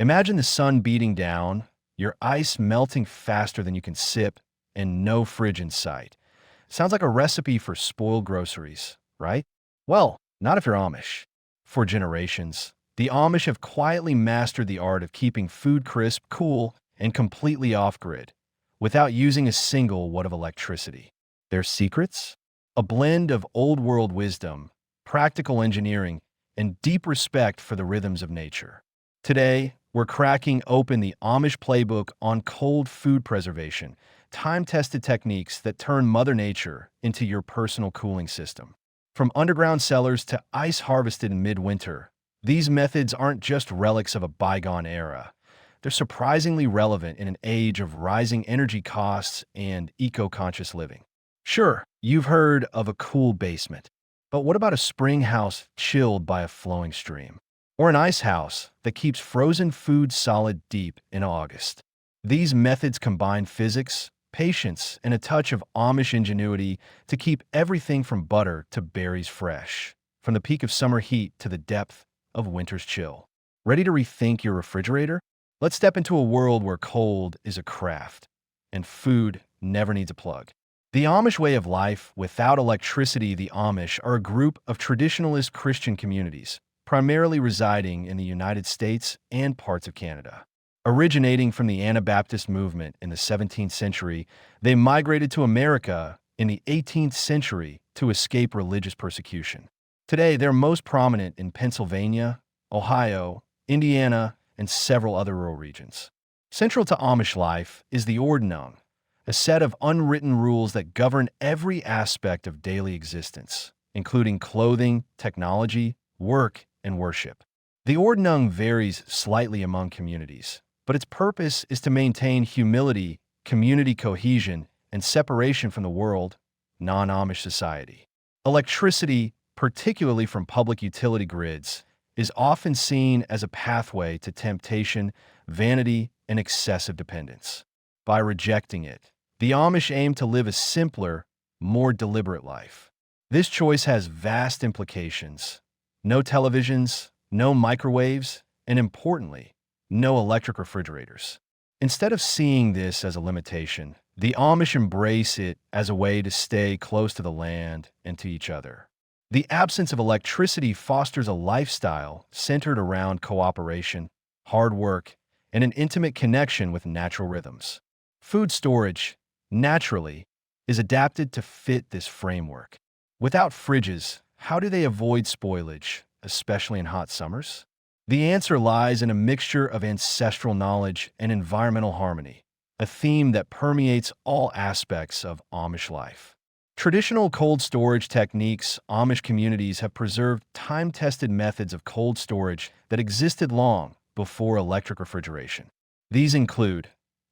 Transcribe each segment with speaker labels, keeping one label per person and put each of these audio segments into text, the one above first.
Speaker 1: Imagine the sun beating down, your ice melting faster than you can sip, and no fridge in sight. Sounds like a recipe for spoiled groceries, right? Well, not if you're Amish. For generations, the Amish have quietly mastered the art of keeping food crisp, cool, and completely off-grid, without using a single watt of electricity. Their secrets? A blend of old-world wisdom, practical engineering, and deep respect for the rhythms of nature. Today, we're cracking open the Amish playbook on cold food preservation, time-tested techniques that turn Mother Nature into your personal cooling system. From underground cellars to ice harvested in midwinter, these methods aren't just relics of a bygone era. They're surprisingly relevant in an age of rising energy costs and eco-conscious living. Sure, you've heard of a cool basement, but what about a spring house chilled by a flowing stream? Or an ice house that keeps frozen food solid deep in August? These methods combine physics, patience, and a touch of Amish ingenuity to keep everything from butter to berries fresh, from the peak of summer heat to the depth of winter's chill. Ready to rethink your refrigerator? Let's step into a world where cold is a craft and food never needs a plug. The Amish way of life without electricity. The Amish are a group of traditionalist Christian communities, primarily residing in the United States and parts of Canada. Originating from the Anabaptist movement in the 17th century, they migrated to America in the 18th century to escape religious persecution. Today, they're most prominent in Pennsylvania, Ohio, Indiana, and several other rural regions. Central to Amish life is the Ordnung, a set of unwritten rules that govern every aspect of daily existence, including clothing, technology, work, and worship. The Ordnung varies slightly among communities, but its purpose is to maintain humility, community cohesion, and separation from the world, non-Amish society. Electricity, particularly from public utility grids, is often seen as a pathway to temptation, vanity, and excessive dependence. By rejecting it, the Amish aim to live a simpler, more deliberate life. This choice has vast implications. No televisions, no microwaves, and importantly, no electric refrigerators. Instead of seeing this as a limitation, the Amish embrace it as a way to stay close to the land and to each other. The absence of electricity fosters a lifestyle centered around cooperation, hard work, and an intimate connection with natural rhythms. Food storage, naturally, is adapted to fit this framework. Without fridges, how do they avoid spoilage, especially in hot summers? The answer lies in a mixture of ancestral knowledge and environmental harmony, a theme that permeates all aspects of Amish life. Traditional cold storage techniques. Amish communities have preserved time-tested methods of cold storage that existed long before electric refrigeration. These include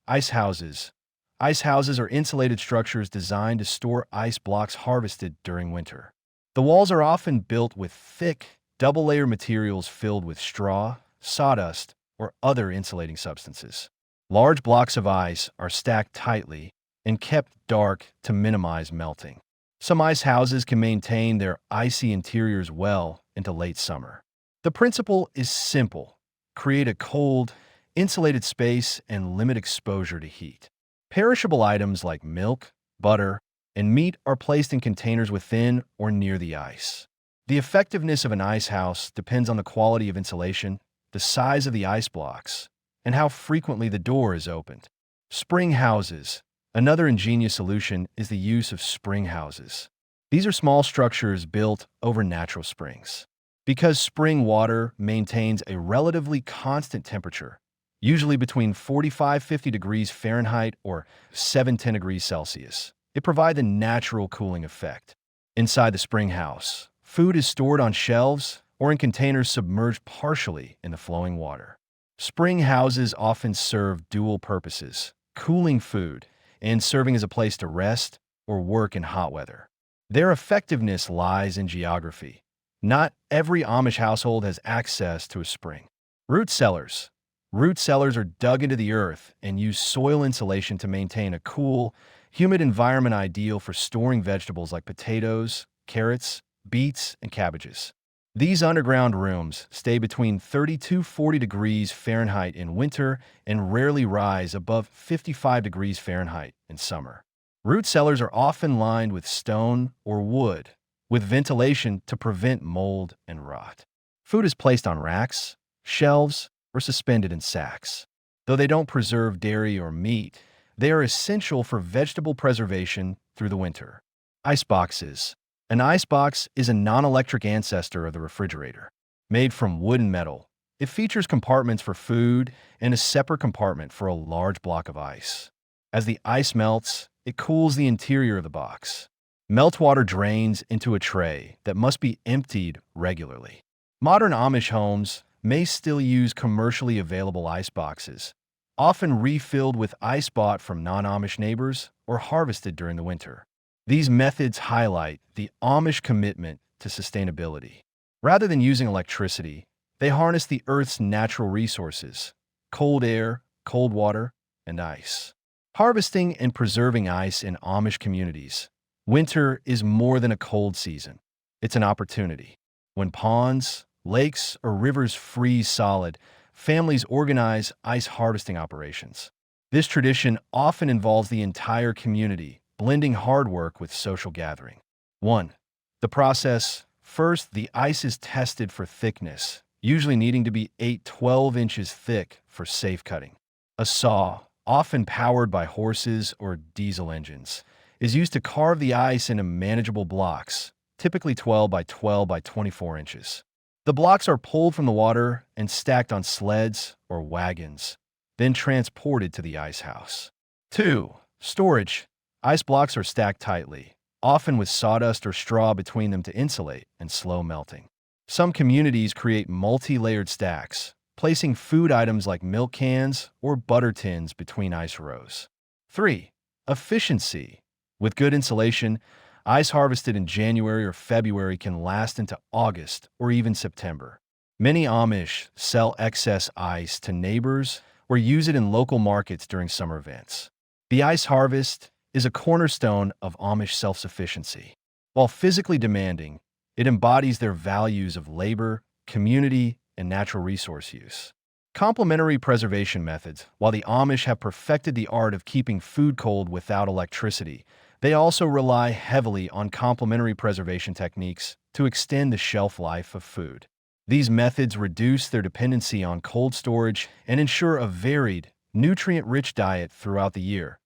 Speaker 1: ice houses. Ice houses are insulated structures designed to store ice blocks harvested during winter. The walls are often built with thick, double-layer materials filled with straw, sawdust, or other insulating substances. Large blocks of ice are stacked tightly and kept dark to minimize melting. Some ice houses can maintain their icy interiors well into late summer. The principle is simple: create a cold, insulated space and limit exposure to heat. Perishable items like milk, butter, and meat are placed in containers within or near the ice. The effectiveness of an ice house depends on the quality of insulation, the size of the ice blocks, and how frequently the door is opened. Spring houses. Another ingenious solution is the use of spring houses. These are small structures built over natural springs. Because spring water maintains a relatively constant temperature, usually between 45-50 degrees Fahrenheit or 7-10 degrees Celsius, it provides a natural cooling effect. Inside the spring house, food is stored on shelves or in containers submerged partially in the flowing water. Spring houses often serve dual purposes: cooling food and serving as a place to rest or work in hot weather. Their effectiveness lies in geography. Not every Amish household has access to a spring. Root cellars. Root cellars are dug into the earth and use soil insulation to maintain a cool, humid environment ideal for storing vegetables like potatoes, carrots, beets, and cabbages. These underground rooms stay between 30 to 40 degrees Fahrenheit in winter and rarely rise above 55 degrees Fahrenheit in summer. Root cellars are often lined with stone or wood, with ventilation to prevent mold and rot. Food is placed on racks, shelves, or suspended in sacks. Though they don't preserve dairy or meat, they are essential for vegetable preservation through the winter. Ice boxes. An icebox is a non-electric ancestor of the refrigerator. Made from wood and metal, it features compartments for food and a separate compartment for a large block of ice. As the ice melts, it cools the interior of the box. Meltwater drains into a tray that must be emptied regularly. Modern Amish homes may still use commercially available ice boxes, often refilled with ice bought from non-Amish neighbors or harvested during the winter. These methods highlight the Amish commitment to sustainability. Rather than using electricity, they harness the Earth's natural resources: cold air, cold water, and ice. Harvesting and preserving ice in Amish communities. Winter is more than a cold season. It's an opportunity. When ponds, lakes, or rivers freeze solid, families organize ice harvesting operations. This tradition often involves the entire community, blending hard work with social gathering. 1. The process. First, the ice is tested for thickness, usually needing to be 8–12 inches thick for safe cutting. A saw, often powered by horses or diesel engines, is used to carve the ice into manageable blocks, typically 12 by 12 by 24 inches. The blocks are pulled from the water and stacked on sleds or wagons, then transported to the ice house. 2. Storage. Ice blocks are stacked tightly, often with sawdust or straw between them to insulate and slow melting. Some communities create multi-layered stacks, placing food items like milk cans or butter tins between ice rows. 3. Efficiency. With good insulation, ice harvested in January or February can last into August or even September. Many Amish sell excess ice to neighbors or use it in local markets during summer events. The ice harvest is a cornerstone of Amish self-sufficiency. While physically demanding, it embodies their values of labor, community, and natural resource use. Complementary preservation methods. While the Amish have perfected the art of keeping food cold without electricity, they also rely heavily on complementary preservation techniques to extend the shelf life of food. These methods reduce their dependency on cold storage and ensure a varied, nutrient-rich diet throughout the year,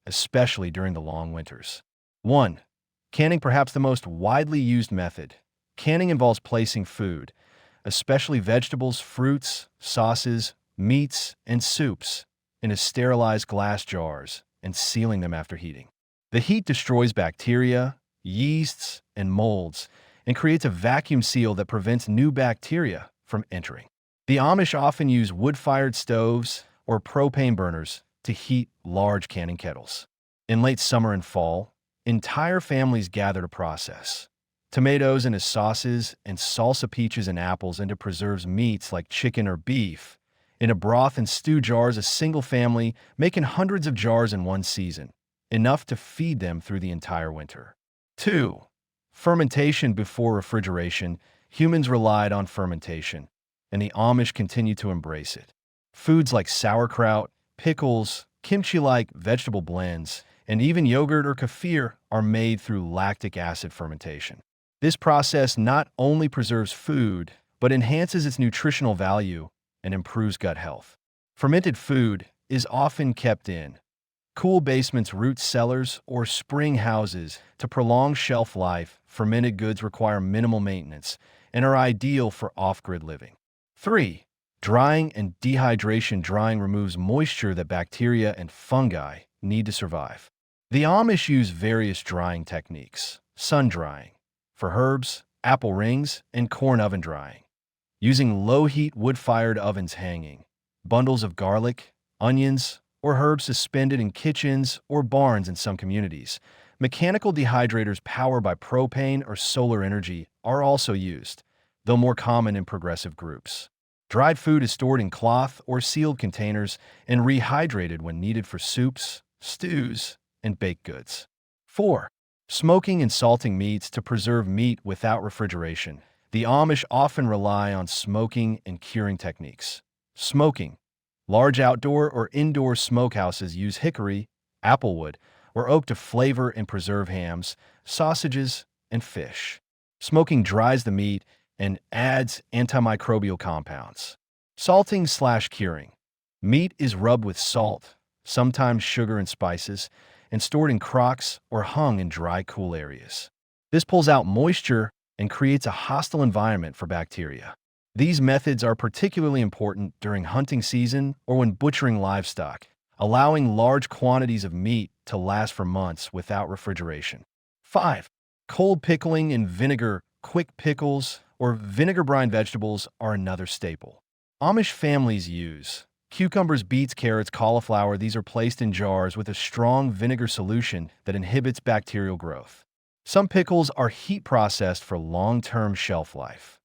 Speaker 1: especially during the long winters. 1. Canning. Perhaps the most widely used method. Canning involves placing food, especially vegetables, fruits, sauces, meats, and soups, in sterilized glass jars and sealing them after heating. The heat destroys bacteria, yeasts, and molds, and creates a vacuum seal that prevents new bacteria from entering. The Amish often use wood-fired stoves or propane burners to heat large canning kettles. In late summer and fall, entire families gather to process tomatoes into sauces and salsa peaches and apples into preserves meats like chicken or beef. In a broth and stew jars, a single family making hundreds of jars in one season, enough to feed them through the entire winter. 2. Fermentation before refrigeration. Humans relied on fermentation, and the Amish continue to embrace it. Foods like sauerkraut, pickles, kimchi-like vegetable blends, and even yogurt or kefir are made through lactic acid fermentation. This process not only preserves food, but enhances its nutritional value and improves gut health. Fermented food is often kept in cool basements, root cellars, or spring houses to prolong shelf life. Fermented goods require minimal maintenance and are ideal for off-grid living. 3. Drying and dehydration. Drying removes moisture that bacteria and fungi need to survive. The Amish use various drying techniques: sun drying for herbs, apple rings, and corn oven drying, using low-heat wood-fired ovens hanging bundles of garlic, onions, or herbs suspended in kitchens or barns. In some communities, mechanical dehydrators powered by propane or solar energy are also used, though more common in progressive groups. Dried food is stored in cloth or sealed containers and rehydrated when needed for soups, stews, and baked goods. 4. Smoking and salting meats. To preserve meat without refrigeration, The Amish often rely on smoking and curing techniques. Smoking. Large outdoor or indoor smokehouses use hickory, applewood, or oak to flavor and preserve hams, sausages, and fish. Smoking dries the meat and adds antimicrobial compounds. Salting/curing. Meat is rubbed with salt, sometimes sugar and spices, and stored in crocks or hung in dry, cool areas. This pulls out moisture and creates a hostile environment for bacteria. These methods are particularly important during hunting season or when butchering livestock, allowing large quantities of meat to last for months without refrigeration. 5. Cold pickling in vinegar. Quick pickles or vinegar brine vegetables are another staple. Amish families use cucumbers, beets, carrots, cauliflower. These are placed in jars with a strong vinegar solution that inhibits bacterial growth. Some pickles are heat processed for long-term shelf life.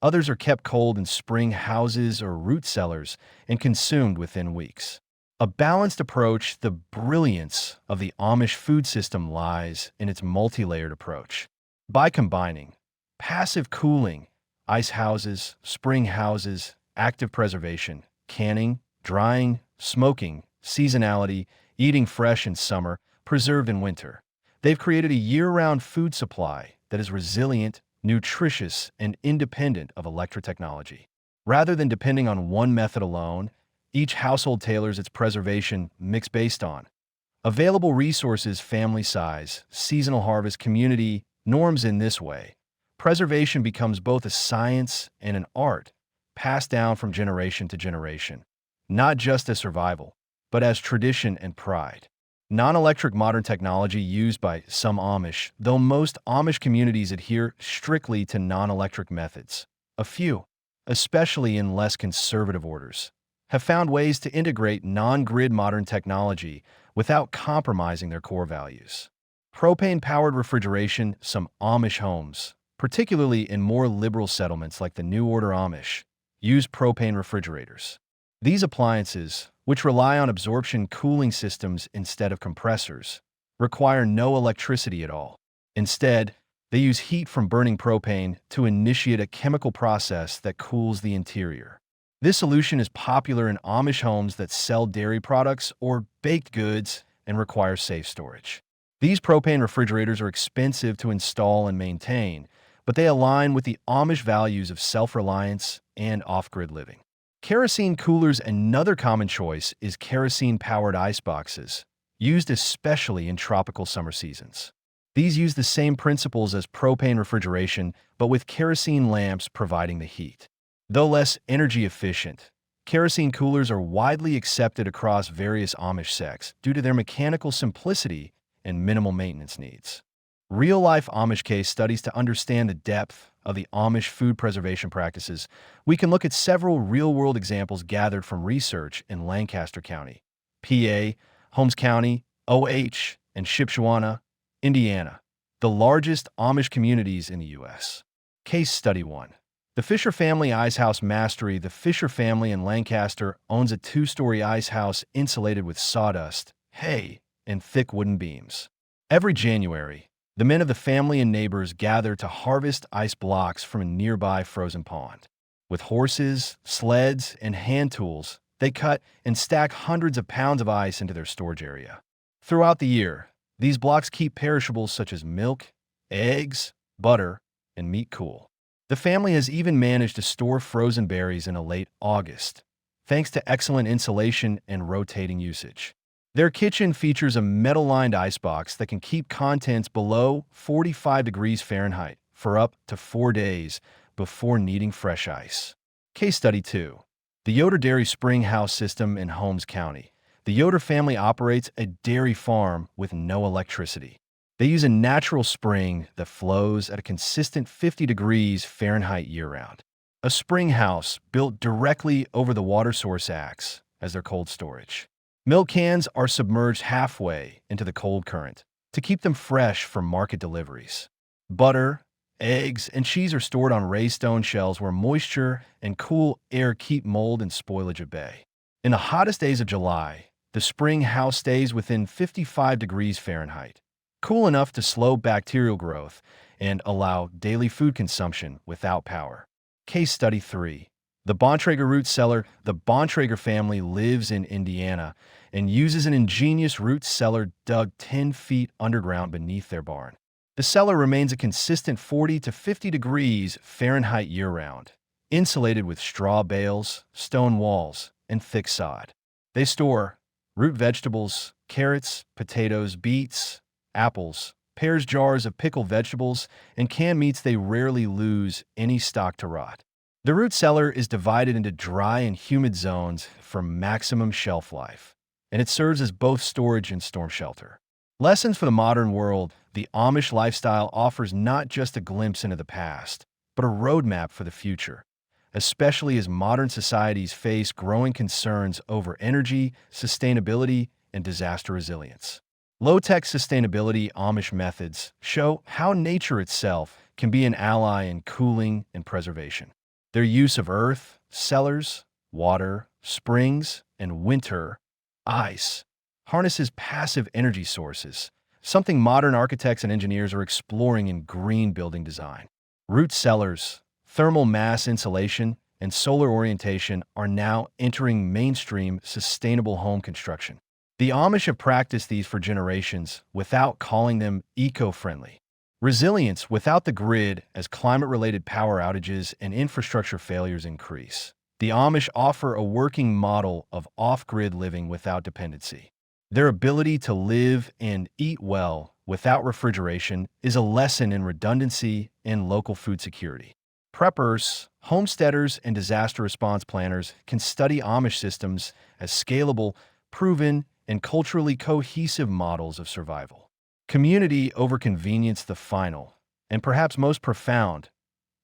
Speaker 1: Others are kept cold in spring houses or root cellars and consumed within weeks. A balanced approach. The brilliance of the Amish food system lies in its multi-layered approach. By combining passive cooling, ice houses, spring houses, active preservation, canning, drying, smoking, seasonality, eating fresh in summer, preserved in winter, they've created a year-round food supply that is resilient, nutritious, and independent of electric technology. Rather than depending on one method alone, each household tailors its preservation mix based on available resources, family size, seasonal harvest, community norms. In this way, preservation becomes both a science and an art, passed down from generation to generation, not just as survival, but as tradition and pride. Non-electric modern technology used by some Amish, though most Amish communities adhere strictly to non-electric methods. A few, especially in less conservative orders, have found ways to integrate non-grid modern technology without compromising their core values. Propane-powered refrigeration. Some Amish homes, particularly in more liberal settlements like the New Order Amish, use propane refrigerators. These appliances, which rely on absorption cooling systems instead of compressors, require no electricity at all. Instead, they use heat from burning propane to initiate a chemical process that cools the interior. This solution is popular in Amish homes that sell dairy products or baked goods and require safe storage. These propane refrigerators are expensive to install and maintain, but they align with the Amish values of self-reliance and off-grid living. Kerosene coolers. Another common choice is kerosene-powered ice boxes, used especially in tropical summer seasons. These use the same principles as propane refrigeration, but with kerosene lamps providing the heat. Though less energy efficient, kerosene coolers are widely accepted across various Amish sects due to their mechanical simplicity and minimal maintenance needs. Real-life Amish case studies. To understand the depth of the Amish food preservation practices, we can look at several real-world examples gathered from research in Lancaster County, PA, Holmes County, OH, and Shipshewana, Indiana, the largest Amish communities in the U.S. Case Study 1. The Fisher Family Ice House Mastery. The Fisher family in Lancaster owns a 2-story ice house insulated with sawdust, hay, and thick wooden beams. Every January, the men of the family and neighbors gather to harvest ice blocks from a nearby frozen pond. With horses, sleds, and hand tools, they cut and stack hundreds of pounds of ice into their storage area. Throughout the year, these blocks keep perishables such as milk, eggs, butter, and meat cool. The family has even managed to store frozen berries in a late August, thanks to excellent insulation and rotating usage. Their kitchen features a metal-lined icebox that can keep contents below 45 degrees Fahrenheit for up to 4 days before needing fresh ice. Case Study 2. The Yoder Dairy Spring House System in Holmes County. The Yoder family operates a dairy farm with no electricity. They use a natural spring that flows at a consistent 50 degrees Fahrenheit year-round. A spring house built directly over the water source acts as their cold storage. Milk cans are submerged halfway into the cold current to keep them fresh for market deliveries. Butter, eggs, and cheese are stored on raised stone shelves where moisture and cool air keep mold and spoilage at bay. In the hottest days of July, the spring house stays within 55 degrees Fahrenheit, cool enough to slow bacterial growth and allow daily food consumption without power. Case Study 3. The Bontrager root cellar. The Bontrager family lives in Indiana and uses an ingenious root cellar dug 10 feet underground beneath their barn. The cellar remains a consistent 40 to 50 degrees Fahrenheit year-round, insulated with straw bales, stone walls, and thick sod. They store root vegetables, carrots, potatoes, beets, apples, pears, jars of pickled vegetables, and canned meats. They rarely lose any stock to rot. The root cellar is divided into dry and humid zones for maximum shelf life, and it serves as both storage and storm shelter. Lessons for the modern world. The Amish lifestyle offers not just a glimpse into the past, but a roadmap for the future, especially as modern societies face growing concerns over energy, sustainability, and disaster resilience. Low-tech sustainability Amish methods show how nature itself can be an ally in cooling and preservation. Their use of earth, cellars, water, springs, and winter ice harnesses passive energy sources, something modern architects and engineers are exploring in green building design. Root cellars, thermal mass insulation, and solar orientation are now entering mainstream sustainable home construction. The Amish have practiced these for generations without calling them eco-friendly. Resilience without the grid as climate-related power outages and infrastructure failures increase. The Amish offer a working model of off-grid living without dependency. Their ability to live and eat well without refrigeration is a lesson in redundancy and local food security. Preppers, homesteaders, and disaster response planners can study Amish systems as scalable, proven, and culturally cohesive models of survival. Community over convenience. The final, and perhaps most profound,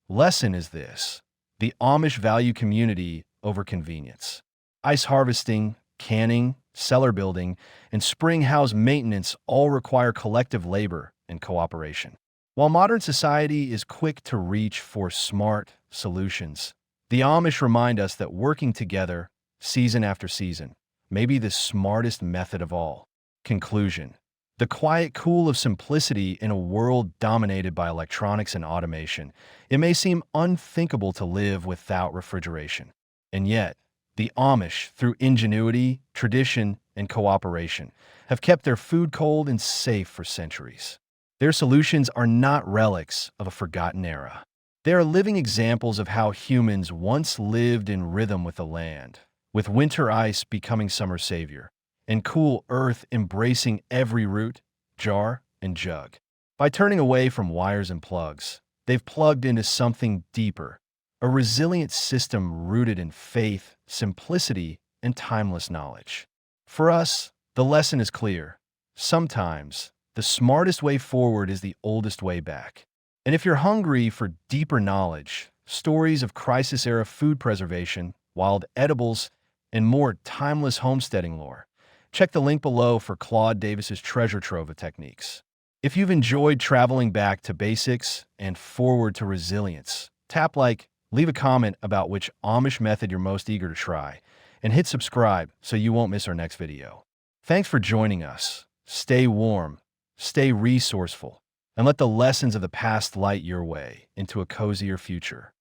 Speaker 1: lesson is this: the Amish value community over convenience. Ice harvesting, canning, cellar building, and spring house maintenance all require collective labor and cooperation. While modern society is quick to reach for smart solutions, the Amish remind us that working together, season after season, may be the smartest method of all. Conclusion. The quiet cool of simplicity in a world dominated by electronics and automation. It may seem unthinkable to live without refrigeration. And yet, the Amish, through ingenuity, tradition, and cooperation, have kept their food cold and safe for centuries. Their solutions are not relics of a forgotten era. They are living examples of how humans once lived in rhythm with the land, with winter ice becoming summer savior, and cool earth embracing every root, jar, and jug. By turning away from wires and plugs, they've plugged into something deeper, a resilient system rooted in faith, simplicity, and timeless knowledge. For us, the lesson is clear. Sometimes, the smartest way forward is the oldest way back. And if you're hungry for deeper knowledge, stories of crisis-era food preservation, wild edibles, and more timeless homesteading lore, check the link below for Claude Davis's treasure trove of techniques. If you've enjoyed traveling back to basics and forward to resilience, tap like, leave a comment about which Amish method you're most eager to try, and hit subscribe so you won't miss our next video. Thanks for joining us. Stay warm, stay resourceful, and let the lessons of the past light your way into a cozier future.